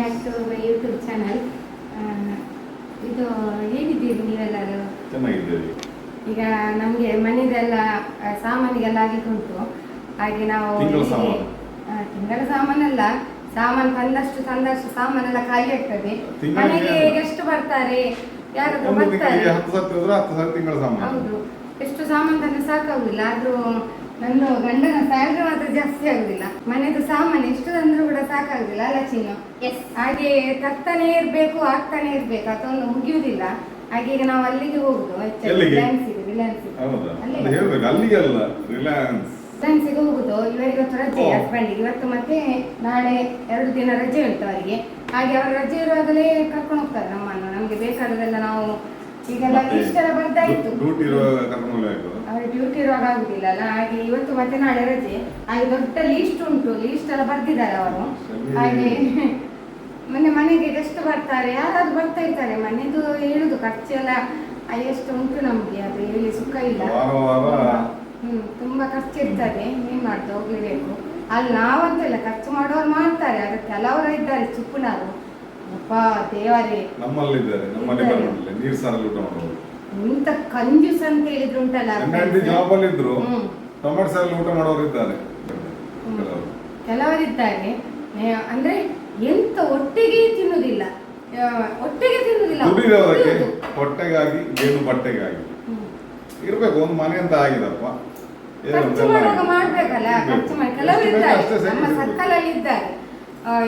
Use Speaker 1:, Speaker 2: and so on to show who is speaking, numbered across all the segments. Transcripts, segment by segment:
Speaker 1: Back to my YouTube channel. ಇದು ಹೇಗಿದ್ದೀರಿ ನೀವೆಲ್ಲರೂ?
Speaker 2: ಚೆನ್ನಾಗಿದ್ದೀವಿ.
Speaker 1: ಈಗ ನಮಗೆ ಮನೆದೆಲ್ಲ ಸಾಮಾನಿಗೆಲ್ಲ ಆಗಲಿಕ್ಕೆ ಉಂಟು. ಹಾಗೆ ನಾವು ತಿಂಗಳ ಸಾಮಾನಲ್ಲ, ಸಾಮಾನು ತಂದಷ್ಟು ಸಾಮಾನೆಲ್ಲ ಖಾಲಿ ಆಗ್ತದೆ. ಮನೆಗೆ ಗೆಸ್ಟ್ ಬರ್ತಾರೆ, ಯಾರಾದ್ರೂ ಬರ್ತಾರೆ. ಹೌದು, ಎಷ್ಟು ಸಾಮಾನು ತಂದ್ರೆ ಸಾಕಾಗುದಿಲ್ಲ. ಆದ್ರೂ ನನ್ನ ಗಂಡನ ಸ್ಯಾಲ್ರಿ ಮಾತ್ರ ಜಾಸ್ತಿ ಆಗುದಿಲ್ಲ. ಮನೆದು ಸಾಮಾನು ಎಷ್ಟು ತಂದ್ರೂ ಕೂಡ ಸಾಕಾಗುದಿಲ್ಲ ಅಲ್ಲ ಚಿನ್ನು? ಹಾಗೆ ತರ್ತಾನೆ ಇರ್ಬೇಕು, ಆಗ್ತಾನೆ ಇರ್ಬೇಕು, ಅದೊಂದು ಮುಗಿಯುವುದಿಲ್ಲ. ಹಾಗೆ ಈಗ ನಾವು ಅಲ್ಲಿಗೆ ಹೋಗುದು, ರಿಲಯನ್ಸ್ಗೆ ಹೋಗುದು. ಇವರಿಗೊತ್ತು ರಜೆ, ಹಸ್ಬೆಂಡಿಗೆ ಇವತ್ತು ಮತ್ತೆ ನಾಳೆ 2 ದಿನ ರಜೆ ಉಂಟು ಅವರಿಗೆ. ಹಾಗೆ ಅವರ ರಜೆ ಇರುವಾಗಲೇ ಕರ್ಕೊಂಡು ಹೋಗ್ತಾರೆ ನಮ್ಮನ್ನು. ನಮ್ಗೆ ಬೇಕಾದದೆಲ್ಲ ನಾವು ಈಗೆಲ್ಲ ಲಿಸ್ಟ್ ಎಲ್ಲ ಬರ್ದಾಯ್ತು. ಅವ್ರ ಡ್ಯೂಟಿ ಇರುವಾಗ ಆಗುದಿಲ್ಲ ಅಲ್ಲ, ಹಾಗೆ ಇವತ್ತು ಮತ್ತೆ ನಾಳೆ ರಜೆ. ಹಾಗೆ ದೊಡ್ಡ ಲಿಸ್ಟ್ ಉಂಟು, ಲಿಸ್ಟ್ ಎಲ್ಲ ಬರ್ದಿದ್ದಾರೆ ಅವರು. ಹಾಗೆ ಮನೆಗೆ ಗೆಸ್ಟ್ ಬರ್ತಾರೆ, ಯಾರಾದ್ರೂ ಬರ್ತಾ ಇರ್ತಾರೆ. ಮನೆದು ಹೇಳುದು ಖರ್ಚೆಲ್ಲ ಎಷ್ಟು ಉಂಟು ನಮ್ಗೆ, ಅದು ಹೇಳಿ ಸುಖ ಇಲ್ಲ. ತುಂಬಾ ಖರ್ಚು ಇರ್ತದೆ, ಏನ್ ಮಾಡ್ತಾ ಹೋಗ್ಲೇಬೇಕು. ಅಲ್ಲಿ ನಾವಂತೆಲ್ಲ ಖರ್ಚು ಮಾಡೋರು ಮಾಡ್ತಾರೆ, ಆದ್ರೆ ಕೆಲವರು ಇದ್ದಾರೆ ಚುಪ್ಪುನಾರು. ಅಪ್ಪ ದೇವರೇ,
Speaker 2: ನಮ್ಮಲ್ಲಿದ್ದಾರೆ, ನೀರ್ ಸಾರಲ್ಲಿ ಊಟ ಮಾಡೋರು.
Speaker 1: ಇಂತ ಕಂಜೂಸ್ ಅಂತ ಹೇಳಿದ್ರು ಉಂಟಲ್ಲ,
Speaker 2: ಜಾಬ್ ಅಲ್ಲಿ ಇದ್ರು ಟೊಮೆಟೊ ಸಾರಲ್ಲಿ ಊಟ ಮಾಡೋರು ಇದ್ದಾರೆ,
Speaker 1: ಕೆಲವರಿದ್ದಾರೆ. ಅಂದ್ರೆ ಎಂತ ಒಟ್ಟಿಗೆ ತಿನ್ನುದಿಲ್ಲ,
Speaker 2: ಹೊಟ್ಟೆಗಾಗಿ ಗೇಣು ಬಟ್ಟೆಗಾಗಿ ಇರ್ಬೇಕು. ಒಂದು ಮನೆ ಅಂತ ಆಗಿದಪ್ಪ,
Speaker 1: ಖರ್ಚು ಮಾಡುವಾಗ ಮಾಡ್ಬೇಕಲ್ಲ. ಖರ್ಚು ಮಾಡಿ ಕೆಲವರಿದ್ದಾರೆ, ನಮ್ಮ ಸರ್ಕಲಲ್ಲಿ ಇದ್ದಾರೆ.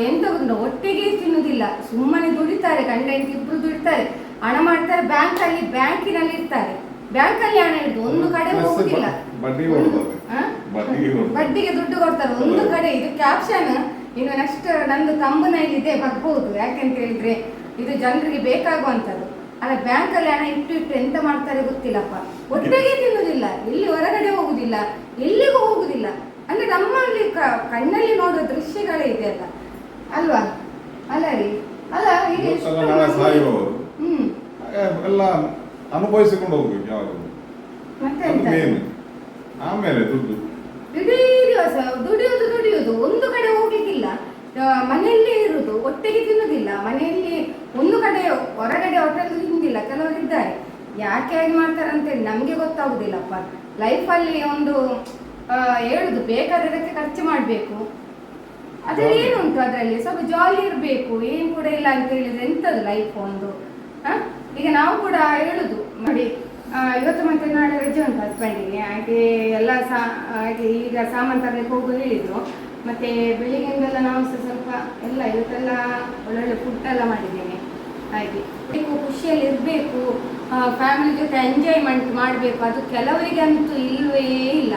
Speaker 1: ಎಂತ ಗೊತ್ತುಂಟು, ಒಟ್ಟಿಗೆ ತಿನ್ನುದಿಲ್ಲ, ಸುಮ್ಮನೆ ದುಡಿತಾರೆ. ಗಂಡ ಹೆಂಡತಿ ಇಬ್ರು ದುಡಿತಾರೆ, ಹಣ ಮಾಡ್ತಾರೆ. ಬ್ಯಾಂಕಿನಲ್ಲಿ ಇರ್ತಾರೆ, ಬ್ಯಾಂಕಲ್ಲಿ ಹಣ ಹಿಡಿದು ಒಂದು ಕಡೆ ಹೋಗುದಿಲ್ಲ. ಬಡ್ಡಿಗೆ ದುಡ್ಡು ಕೊಡ್ತಾರೆ ಒಂದು ಕಡೆ. ಇದು ಕ್ಯಾಪ್ಷನ್ ಇನ್ನು ನೆಕ್ಸ್ಟ್ ನಂದು ತಂಬನಲ್ಲಿ ಇದೆ, ಬರ್ಬಹುದು. ಯಾಕೆಂತ ಹೇಳಿದ್ರೆ ಇದು ಜನರಿಗೆ ಬೇಕಾಗುವಂಥದ್ದು ಅಲ್ಲ. ಬ್ಯಾಂಕಲ್ಲಿ ಹಣ ಇಟ್ಟು ಎಂತ ಮಾಡ್ತಾರೆ ಗೊತ್ತಿಲ್ಲಪ್ಪ. ಒಟ್ಟಿಗೆ ತಿನ್ನುದಿಲ್ಲ, ಎಲ್ಲಿ ಹೊರಗಡೆ ಹೋಗುದಿಲ್ಲ, ಎಲ್ಲಿಗೂ ಹೋಗುದಿಲ್ಲ. ಅಂದ್ರೆ ನಮ್ಮಲ್ಲಿ ಕಣ್ಣಲ್ಲಿ ನೋಡುವ ದೃಶ್ಯಗಳೇ ಇದೆ ಅಲ್ಲ, ಅಲ್ವಾ? ಅಲ್ಲ ರೀ, ಅಲ್ಲ ಈಗ
Speaker 2: ಎಲ್ಲ ಅನುಭವಿಸಿಕೊಂಡು ಹೋಗ್ಬೇಕು ಯಾವಾಗ.
Speaker 1: ಮತ್ತೆ
Speaker 2: ಆಮೇಲೆ ದುಡ್ಡು
Speaker 1: ಇಡೀ ದಿವಸ ದುಡಿಯುವುದು, ಒಂದು ಕಡೆ ಹೋಗ್ಲಿಕ್ಕಿಲ್ಲ. ಮನೆಯಲ್ಲೇ ಇರುವುದು, ಒಟ್ಟಿಗೆ ತಿನ್ನುದಿಲ್ಲ. ಮನೆಯಲ್ಲಿ ಒಂದು ಕಡೆ ಹೊರಗಡೆ ಹೋಟೆಲ್ ತಿನ್ನುದಿಲ್ಲ. ಕೆಲವರು ಇದ್ದಾರೆ, ಯಾಕೆ ಹಾಗೆ ಮಾಡ್ತಾರೆ ಅಂತೇಳಿ ನಮ್ಗೆ ಗೊತ್ತಾಗುದಿಲ್ಲಪ್ಪ. ಲೈಫಲ್ಲಿ ಒಂದು ಹೇಳುದು ಬೇಕಾದದಕ್ಕೆ ಖರ್ಚು ಮಾಡ್ಬೇಕು. ಅದ್ರಲ್ಲಿ ಏನುಂಟು, ಅದ್ರಲ್ಲಿ ಸ್ವಲ್ಪ ಜಾಲಿ ಇರ್ಬೇಕು. ಏನ್ ಕೂಡ ಇಲ್ಲ ಅಂತ ಹೇಳಿದ್ರೆ ಎಂತದು ಲೈಫ್ ಒಂದು. ಈಗ ನಾವು ಕೂಡ ಹೇಳುದು ನೋಡಿ, ಇವತ್ತು ಮತ್ತೆ ನಾಳೆ ರಜೆ ಉಂಟು ಹಸ್ಬೆಂಡಿಗೆ. ಹಾಗೆ ಎಲ್ಲ ಹಾಗೆ ಈಗ ಸಾಮಾನು ತರಲಿಕ್ಕೆ ಹೋಗು ಹೇಳಿದ್ರು. ಮತ್ತೆ ಬೆಳಿಗ್ಗೆಯಿಂದೆಲ್ಲ ನಾವು ಸ್ವಲ್ಪ ಎಲ್ಲ ಇವತ್ತೆಲ್ಲ ಒಳ್ಳೊಳ್ಳೆ ಫುಡ್ ಎಲ್ಲ ಮಾಡಿದ್ದೇನೆ. ಹಾಗೆ ಖುಷಿಯಲ್ಲಿ ಇರಬೇಕು, ಫ್ಯಾಮಿಲಿ ಜೊತೆ ಎಂಜಾಯ್ಮೆಂಟ್ ಮಾಡಬೇಕು. ಅದು ಕೆಲವರಿಗೆ ಅಂತೂ ಇಲ್ಲವೇ ಇಲ್ಲ.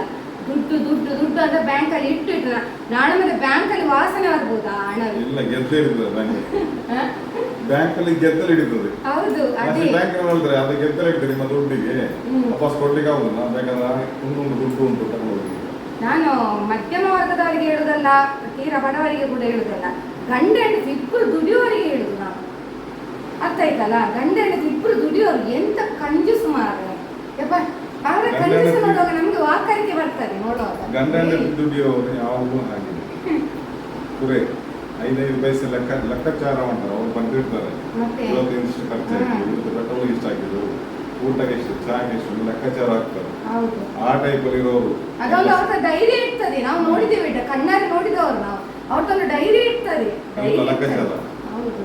Speaker 1: ದುಡ್ಡು ದುಡ್ಡು ದುಡ್ಡು ಅಂತ ಬ್ಯಾಂಕಲ್ಲಿ ಇಟ್ಟು ನಾಳೆ ಮತ್ತೆ ಬ್ಯಾಂಕಲ್ಲಿ ವಾಸನೆ ಆಗ್ಬೋದಾ ಹಣ?
Speaker 2: ಬ್ಯಾಂಕಲ್ಲಿ ಗೆದ್ದಲು ಹಿಡಿತದೆ.
Speaker 1: ಹೌದು, ಅದೇ
Speaker 2: ಅದು ಗೆದ್ದಲು ಇಡ್ತದೆ. ನಿಮ್ಮ ದುಡ್ಡಿಗೆ ವಾಪಸ್ ಕೊಡ್ಲಿಕ್ಕೆ ಆಗುದಿಲ್ಲ, ಬೇಕಾದ್ರೆ ದುಡ್ಡು ಉಂಟು ತಗೊಂಡು.
Speaker 1: ನಾನು ಮಧ್ಯಮ ವರ್ಗದವರಿಗೆ ಹೇಳುದಲ್ಲ, ತೀರಾ ಬಡವರಿಗೆ ಕೂಡ ಹೇಳುದಲ್ಲ. ಗಂಡ ಹೆಂಡತಿ ಇಬ್ರು ದುಡಿಯೋರಿಗೆ ಹೇಳುದು ನಾನು. ಅರ್ಥ ಆಯ್ತಲ್ಲ? ಗಂಡ ಹೆಂಡತಿ ಇಬ್ರು ದುಡಿಯೋರು ಎಂತ ಕಂಜೂಸು ಮಾರ. ಅವರ ಕಂಜೂಸು ನೋಡುವಾಗ ನಮ್ಗೆ ವಾಕರಿಕೆ ಬರ್ತದೆ ನೋಡುವಾಗ.
Speaker 2: ಗಂಡ ಹೆಂಡತಿ ದುಡಿಯೋರು ಯಾವಾಗೂ ಹಾಗೆ ಪುರೇ 5 ಪೈಸೆ ಲೆಕ್ಕಾಚಾರ ಮಾಡ್ತಾರೆ. ಅವ್ರು ಬಂದಿರ್ತಾರೆ, ಇವತ್ತು ಇಷ್ಟು ಖರ್ಚಾಗಿತ್ತು, ಇವತ್ತು ಪೆಟ್ರೋಲ್ ಇಷ್ಟ ಆಗಿದ್ದು, ಊಟಕ್ಕೆ ಎಷ್ಟು, ಚಾಗೆ ಎಷ್ಟು ಲೆಕ್ಕಾಚಾರ ಆಗ್ತಾರೆ. ಆ ಟೈಪ್ ಅಲ್ಲಿ ಇರೋರು.
Speaker 1: ಅದೊಂದು ಅವ್ರ ಡೈರಿ ಇರ್ತದೆ, ನಾವು ನೋಡಿದ್ದೇವೆ, ಕಣ್ಣಾರೆ ನೋಡಿದವರು ನಾವು. ಅವ್ರದ್ದೊಂದು ಡೈರಿ ಇರ್ತದೆ,
Speaker 2: ಲೆಕ್ಕಾಚಾರ.
Speaker 1: ಹೌದು,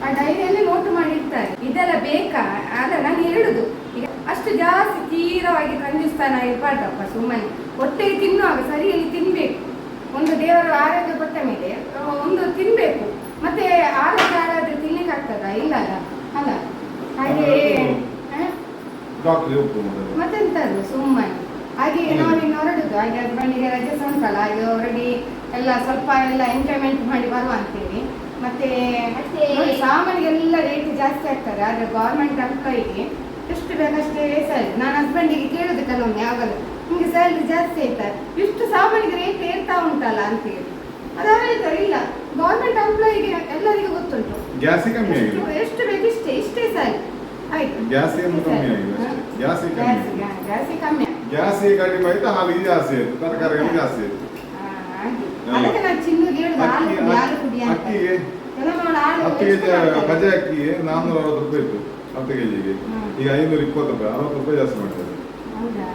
Speaker 1: ಆ ಡೈರಿಯಲ್ಲಿ ನೋಟು ಮಾಡಿ ಇರ್ತಾರೆ. ಇದೆಲ್ಲ ಬೇಕಾ? ಅಲ್ಲ ನಾನು ಹೇಳುದು, ಈಗ ಅಷ್ಟು ಜಾಸ್ತಿ ತೀರವಾಗಿ ಕಂಜೂಸ್ತಾನ ಇರಬಾರ್ದಪ್ಪ. ಸುಮ್ಮನೆ ಹೊಟ್ಟೆಗೆ ತಿನ್ನುವಾಗ ಸರಿಯಲ್ಲಿ ತಿನ್ಬೇಕು. ಒಂದು ದೇವರು ಆರೋಗ್ಯ ಕೊಟ್ಟ ಮೇಲೆ ಒಂದು ತಿನ್ಬೇಕು. ಮತ್ತೆ ಆರೋಗ್ಯ ಹಾಳಾದ್ರೆ ತಿನ್ಲಿಕ್ಕೆ ಆಗ್ತದ? ಇಲ್ಲ ಅಲ್ಲ. ಹಾಗೆ ಮತ್ತೆಂತದ್ದು ಸುಮ್ಮನೆ ಹಾಗೆ ನಾವು ಇನ್ನು ಹೊರಡುದು. ಹಾಗೆ ಹಸ್ಬೆಂಡಿಗೆ ರಜೆ ಉಂಟಲ್ಲ, ಹಾಗೆ ಹೊರಡಿ ಎಲ್ಲ ಸ್ವಲ್ಪ ಎಲ್ಲ ಎಂಜಾಯ್ಮೆಂಟ್ ಮಾಡಿ ಬರುವ ಅಂತೇಳಿ. ಮತ್ತೆ ಸಾಮಾನಿಗೆಲ್ಲ ರೇಟ್ ಜಾಸ್ತಿ ಆಗ್ತದೆ. ಆದ್ರೆ ಗೌರ್ಮೆಂಟ್ ಎಂಪ್ಲಾಯಿಗೆ ಎಷ್ಟು ಬೇಕಷ್ಟೇ ಸ್ಯಾಲ್ರಿ. ನಾನು ಹಸ್ಬೆಂಡಿಗೆ ಕೇಳುದು ಕೆಲವೊಮ್ಮೆ, ಆಗಲ್ಲ ನಿಮ್ಗೆ ಸ್ಯಾಲ್ರಿ ಜಾಸ್ತಿ ಆಯ್ತಾರೆ, ಇಷ್ಟು ಸಾಮಾನಿಗೆ ರೇಟ್ ಏರ್ತಾ ಉಂಟಲ್ಲ ಅಂತೇಳಿ. ಅದು ಹೇಳ್ತಾರೆ, ಇಲ್ಲ ಗೌರ್ಮೆಂಟ್ ಎಂಪ್ಲಾಯಿಗೆ ಎಲ್ಲರಿಗೂ ಗೊತ್ತುಂಟು, ಎಷ್ಟು ಬೇಕು ಇಷ್ಟೇ ಸ್ಯಾಲ್ರಿ ಆಯ್ತು.
Speaker 2: ಗ್ಯಾಸ್ ಕಡಿಮೆ ಆಯ್ತು, ಹಾಲು ಜಾಸ್ತಿ ಆಯ್ತು, ತರಕಾರಿಗಳು ಜಾಸ್ತಿ ಆಯ್ತು.
Speaker 1: ಅದಕ್ಕೆ ನಾನು ಚಿನ್ನುಗೆ ಹೇಳುದು ಹಾಲು ಕುಡಿ ಅಂತ. ಕೆಲವೊಮ್ಮೆ ಆಳು
Speaker 2: 10 ಕೆಜಿ ಕಜೆ ಅಕ್ಕಿ 460 ರೂಪಾಯಿ ಇತ್ತು 10 ಕೆಜಿಗೆ. ಈಗ 520 ರೂಪಾಯಿ, 60 ರೂಪಾಯಿ ಜಾಸ್ತಿ ಮಾಡಿದ್ದಾರೆ.
Speaker 1: ಹೌದಾ?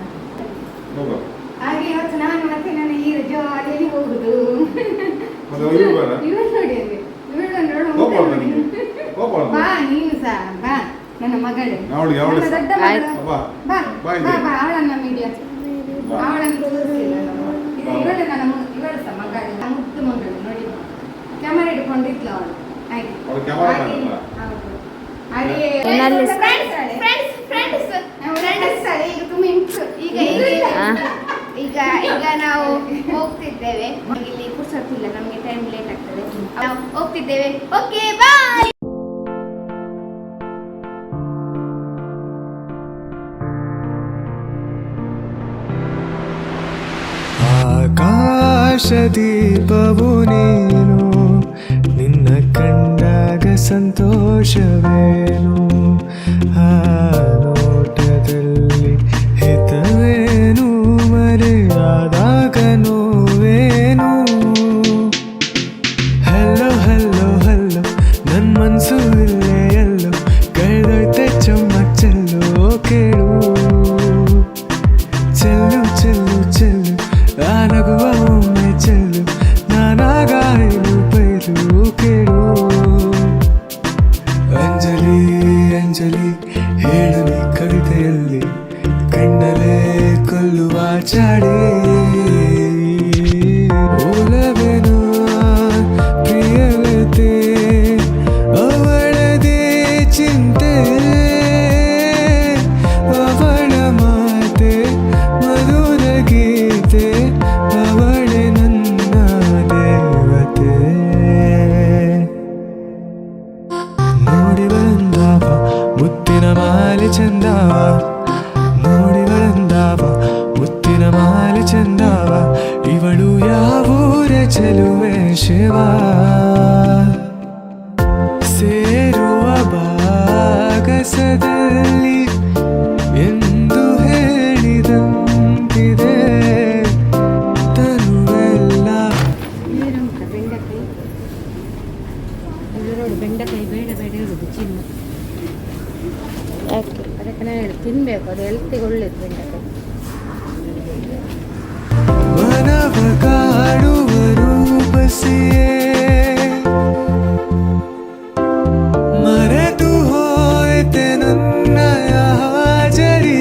Speaker 2: ಹೋಗುವ.
Speaker 1: ಹಾಗೆ ಇವತ್ತು ನಾನು ಮತ್ತೆ ನನ್ನ ಈ ಜೋಲಿಯಲ್ಲಿ ಹೋಗುದು.
Speaker 2: ಮತ್ತೆ ಇವ್ರು ಬೇಡ?
Speaker 1: ಇವ್ರು ನೋಡಿ ಅಲ್ಲಿ. ಇವ್ರನ್ನ ನೋಡು
Speaker 2: ಕೋಪ
Speaker 1: ಮುಖ
Speaker 2: ಉಂಟಾ ನಿಂಗೆ? ಕೋಪ ಉಂಟಾ?
Speaker 1: ಬಾ ನೀನು ಸಹ ಬಾ ನನ್ನ ಮಗಳು.
Speaker 2: ನೋಡಿ ಅವಳು
Speaker 1: ನನ್ನ ದೊಡ್ಡ ಮಗಳು.
Speaker 2: ಬಾ
Speaker 1: ಬಾ
Speaker 2: ಬಾ
Speaker 1: ಬಾ
Speaker 2: ಇದೆ.
Speaker 1: ಬಾ ಅವಳನ್ನ ಮೀಡಿಯಾ.
Speaker 2: ಬಾ.
Speaker 1: ಅವಳನ್ನು ತೋರಿಸಿಲ್ಲ ನಾವು. ಇದು ಇವಳು ನನ್ನ ಇವಳು ಸಹ ಮಗಳು. ಮುದ್ದು ಮಗಳು ನೋಡಿ. ಕ್ಯಾಮರಾ ಹಿಡ್ಕೊಂಡಿದ್ಲು ಅವಳು. ಹಾಗೆ.
Speaker 2: ಅವಳು ಕ್ಯಾಮರಾ
Speaker 1: ಹಾಗೆ.
Speaker 2: ಮಾಡಲ್ಲ.
Speaker 1: ಹೌದು. ಹಾಗೆ
Speaker 3: ಏನಲ್ಲಿ
Speaker 1: ಈಗ ತುಂಬ ಇಂಟು.
Speaker 3: ಈಗ ನಾವು ಹೋಗ್ತಿದ್ದೇವೆ. ಇಲ್ಲಿ ಪುರ್ಸೊತ್ತಿಲ್ಲ, ನಮಗೆ ಟೈಮ್ ಲೇಟ್ ಆಗ್ತದೆ. ನಾವು ಹೋಗ್ತಿದ್ದೇವೆ. Okay bye.
Speaker 4: ಆಕಾಶದೀಪವು ನೀನು, ನಿನ್ನ ಕಂಡಾಗ ಸಂತೋಷವೇನು, ಆ ನೋಟದಲ್ಲಿ ಹಿತವೇನು, ಮರೆಯಾದಾಗ ನೋವೇನು. ಹಲ್ಲೋ ಹಲ್ಲೋ ಹಲ್ಲೋ ನನ್ ಮನ್ಸು ಇಲ್ಲೇ ಎಲ್ಲೋ, ಕಳೆದೋಯ್ತೆ ಚಮ್ಮಕ್ ಚೆಲ್ಲೋ ಕೇಳು, ಚೆಲ್ಲು ಚೆಲ್ಲು ಚೆಲ್ಲು ಆ ನಗುವ ಒಮ್ಮೆ ಚೆಲ್ಲು, ನಾನಾಗ ಐದು ಪೈರು ಕೇಳು. ಅಂಜಲಿ ಅಂಜಲಿ ಹೇಳು ನೀ ಕವಿತೆಯಲ್ಲಿ, ಕಣ್ಣಲೇ ಕೊಲ್ಲುವ ಚಾಡಿ. ಓಲವೇನೋ ಪ್ರಿಯಲತೆ ಅವಳದೇ ಚಿಂತೆ, ಅವಳ ಮಾತೆ ಮಧುರ ಗೀತೆ, ಅವಳೆ ನನ್ನ ದೇವತೆ. ನೋಡಿ ಬಂದಾವ ಮುತ್ತಿನ ಮಾಲೆ ಚಂದಾವ, ನೋಡಿ ಬಂದಾವ ಮುತ್ತಿನ ಮಾಲೆ ಚಂದಾವ, ಇವಳು ಯಾವೂರ ಚೆಲುವೆ ಶಿವ. ಸೇರುವ ಭಾಗಸದಲ್ಲಿ ಎಂದು ಹೇಳಿದಂತಿದೆ ತನುವೆಲ್ಲ.
Speaker 1: ನೀರುಂಟ ಬೆಂಡೆಕಾಯಿ. ಇದು ನೋಡಿ ಬೆಂಡೆಕಾಯಿ ಬೇಡ ಬೇಡ ಇರುವುದು ಚಿನ್ನ.
Speaker 3: ಯಾಕೆ?
Speaker 1: ಅದಕ್ಕೆ ನಾನು ಹೇಳಿ ತಿನ್ಬೇಕು, ಅದು ಹೆಲ್ತಿಗೆ ಒಳ್ಳೇದು ಬೆಂಡೆಕಾಯಿ.
Speaker 4: ಮನವ ಕಾಡುವ ರೂಪಸಿಯೇ ಮರೆತು ಹೋಯ್ತೆ ನನ್ನಯ ಹಾಜರಿ,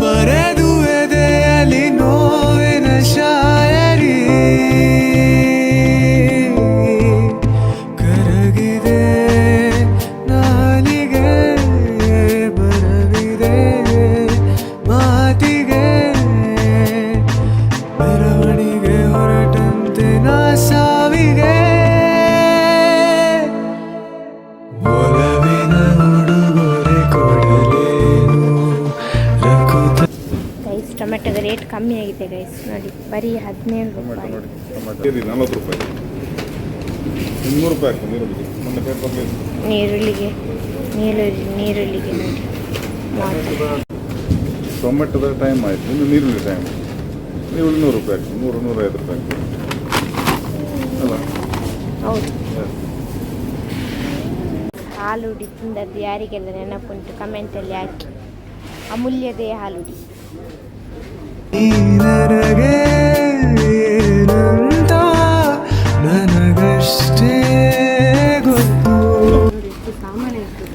Speaker 4: ಬರೆದು ಎದೆಯಲ್ಲಿ ನೋವಿನ ಶಾಯರಿ, ಕರಗಿದೆ ನಾಲಿಗೆ ಬರವಿದೆ ಮಾತಿಗೆ, ಮೆರವಣಿಗೆ ಹೊರಟಂತೆ ನಾ ಸಾವಿಗೆ. ಒಲವಿನ ಉಡುಗೊರೆ ಕೊಡಲೇನು ರಕುತ.
Speaker 3: ಗೈಸ್ ಟೊಮೆಟೊದ ರೇಟ್ ಕಮ್ಮಿ ಆಗಿದೆ ಗೈಸ್, ನೋಡಿ ಬರೀ 17
Speaker 2: ಟೊಮೆಟೊ
Speaker 3: ರೂಪಾಯಿ.
Speaker 2: ನೋಡಿ ಟೊಮೆಟೊ 40 ರೂಪಾಯಿ, 200 ರೂಪಾಯಿ ಆಗ್ತದೆ ನೀರುಳ್ಳಿಗೆ. ಮೊನ್ನೆ ಪೇಪರ್ಲಿ
Speaker 3: ನೀರುಳ್ಳಿಗೆ ನೀರುಳ್ಳಿಗೆ ನೋಡಿ 30.
Speaker 2: ಟೊಮೆಟೊದ ಟೈಮ್ ಆಯಿತು, ಇನ್ನು ನೀರುಳ್ಳಿ ಟೈಮ್. ನೀರುಳ್ಳಿ 100 ರೂಪಾಯಿ ಆಗ್ತದೆ, 100-105 ರೂಪಾಯಿ ಆಗ್ತದೆ ಅಲ್ಲ.
Speaker 3: ಹೌದು. ಹಾಲುಡಿ ತಿಂದದ್ದು ಯಾರಿಗೆಲ್ಲ ನೆನಪುಂಟು ಕಮೆಂಟಲ್ಲಿ ಹಾಕಿ. ಅಮೂಲ್ಯದೇ ಹಾಲುಡಿ.
Speaker 4: ನೀ ನನಗೆ ಏನಂತ ನನಗಷ್ಟೇ ಗೊತ್ತು.
Speaker 1: ನೋಡಿ ಎಷ್ಟು ಸಾಮಾನು ಇತ್ತು.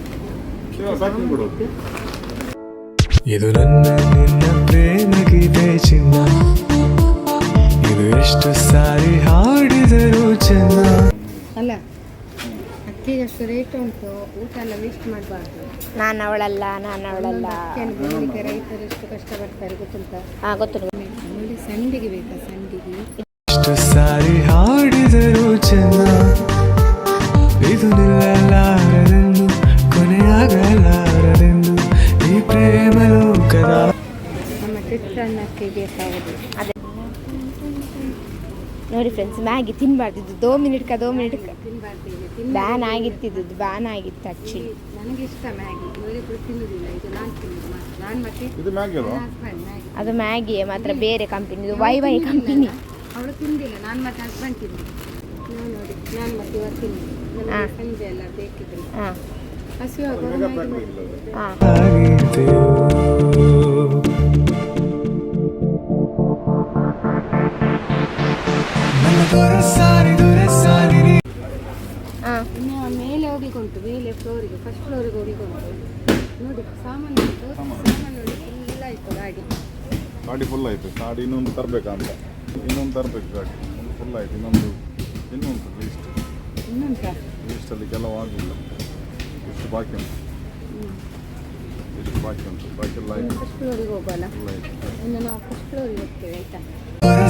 Speaker 2: ಪ್ಯಾಕಿಂಗ್ ಕೊಡೋದು.
Speaker 4: ಇದು ನನ್ನ ನಿನ್ನ ಪ್ರೇಮ ಗೀತೆ ಚಿನ್ನ, ಇದು ಎಷ್ಟು ಸಾರಿ ಹಾಡಿದರೂ ಚೆನ್ನ.
Speaker 1: ಅಲ್ಲ ಅಕ್ಕಿಗೆ ಅಷ್ಟು ರೇಟ್ ಉಂಟು, ಊಟ ಎಲ್ಲ ವೇಸ್ಟ್ ಮಾಡಬಾರ್ದು.
Speaker 3: ನಾನು ಅವಳಲ್ಲ.
Speaker 1: ಬೆಳಿಗ್ಗೆ ರೈತರು ಎಷ್ಟು ಕಷ್ಟಪಡ್ತಾರೆ ಗೊತ್ತುಂಟಾ?
Speaker 3: ಗೊತ್ತು.
Speaker 1: ನೋಡಿ ಸಂಡಿಗೆ ಬೇಕಾ? ಸಂಡಿಗೆ
Speaker 4: ಎಷ್ಟು ಸಾರಿ ಹಾಡಿದರೂ ಚೆನ್ನ, ಇದು ನಿಲ್ಲಲಾರದೆಂದು ಕೊನೆಯಾಗಲಾರದೆಂದು ಈ ಪ್ರೇಮ ಲೋಕದ.
Speaker 1: ನಮ್ಮ ಚಿತ್ರಾನ್ನಕ್ಕೆ ಬೇಕಾಗುದು
Speaker 3: ಅದೇ ನೋಡಿ ಫ್ರೆಂಡ್ಸ್, ಮ್ಯಾಗಿ ತಿನ್ನಬಾರ್ದಿದ್ದು. 2 ಮಿನಿಟ್
Speaker 1: ತಿನ್ಬಾರ್ದು.
Speaker 3: ಬ್ಯಾನ್ ಆಗಿತ್ತಿದ್ದು, ಬ್ಯಾನ್ ಆಗಿತ್ತು ಆ್ಯಕ್ಚುಲಿ.
Speaker 1: ನನಗೆ ಇಷ್ಟ ಮ್ಯಾಗಿ, ಇವರಿಬ್ಬರು ತಿನ್ನುವುದಿಲ್ಲ. ಇದು ನಾನು ತಿನ್ನುದು ಮಾತ್ರ. ನಾನು ಮತ್ತೆ
Speaker 2: ಇದು ಮ್ಯಾಗಿ ಅಲ್ವಾ?
Speaker 1: husband Maggi.
Speaker 3: ಅದು ಮ್ಯಾಗಿಯೇ ಮಾತ್ರ ಬೇರೆ ಕಂಪನಿ, ಇದು ವೈ ಕಂಪನಿ.
Speaker 1: ಅವಳು ತಿಂದಿಲ್ಲ, ನಾನು ಮತ್ತೆ ಹಸ್ಬೆಂಡ್ ತಿಂದು. ನಾನು ನೋಡಿ, ನಾನು ಮತ್ತೆ ಇವತ್ತು ತಿಂದು.
Speaker 3: ಹಾ.
Speaker 1: ನಮಗೆ ಸಂಜೆ ಎಲ್ಲ ಬೇಕಿದ್ರೆ
Speaker 3: ಹಾಂ
Speaker 1: ಹಸಿವಾಗ
Speaker 2: ಮೆಗಾ ಪ್ಯಾಕ್
Speaker 1: ಮಾಡಿ.
Speaker 2: ಇಲ್ಲ ಅದು.
Speaker 3: ಹಾಂ
Speaker 4: ಆಗಿದೆಯೋ ನನ್ನ ದೊರೆ ಸಾರಿ ನೀ
Speaker 3: ಹಾಂ
Speaker 1: ಇನ್ನು ಮೇಲೆ ಹೋಗ್ಲಿಕ್ಕೆ ಉಂಟು, ಮೇಲೆ ಫ್ಲೋರಿಗೆ, ಫಸ್ಟ್ ಫ್ಲೋರಿಗೆ ಹೋಗ್ಲಿಕ್ಕೆ ಉಂಟು. ನೋಡಿ ಸಾಮಾನು ಉಂಟು, ಸಾಮಾನು ನೋಡಿ ಫುಲ್ ಆಯಿತು ಗಾಡಿ.
Speaker 2: ಗಾಡಿ ಫುಲ್ ಆಯ್ತು. ಗಾಡಿ ಇನ್ನೊಂದು ತರಬೇಕಂತ, ಇನ್ನೊಂದು ತರಬೇಕು ಗಾಡಿ. ಒಂದು ಫುಲ್ ಆಯ್ತು, ಇನ್ನೂ ಉಂಟು ಲೀಸ್ಟ್.
Speaker 1: ಇನ್ನುಂಟಾ?
Speaker 2: ಲೀಸ್ಟಲ್ಲಿ ಕೆಲವು ಆಗಿಲ್ಲ, ಎಷ್ಟು ಬಾಕಿ ಉಂಟು, ಎಷ್ಟು ಬಾಕಿ ಉಂಟು, ಬಾಕಿ ಎಲ್ಲ ಆಯ್ತು,
Speaker 1: ಫಸ್ಟ್ ಫ್ಲೋರಿಗೆ ಹೋಗೋಲ್ಲ,
Speaker 2: ಫುಲ್ ಆಯ್ತು.
Speaker 1: ಇನ್ನು ನಾವು ಫಸ್ಟ್ ಫ್ಲೋರಿಗೆ ಹೋಗ್ತೇವೆ ಆಯ್ತಾ.
Speaker 4: ದೊರೆ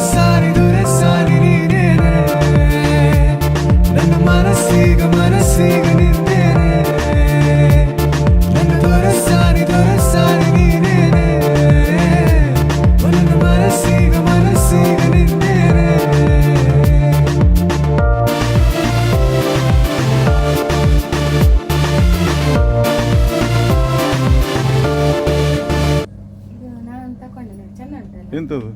Speaker 4: ಸಾರಿ ನೀನೇನೆ ನನ್ನ ಮನಸ್ಸೀಗ ನಿಂತೇನೆ ನನ್ನ ದೊರೆ ಸಾರಿ ನೀನೇನೆ ನನ್ನ ಮನಸ್ಸೀಗ ನಿಂತೇನೆ
Speaker 1: ಇದು ನಾನು ತಗೊಂಡೆ ನೋಡಿ, ಚೆಂದ ಉಂಟಲ್ಲ.
Speaker 2: ಎಂಥದ್ದು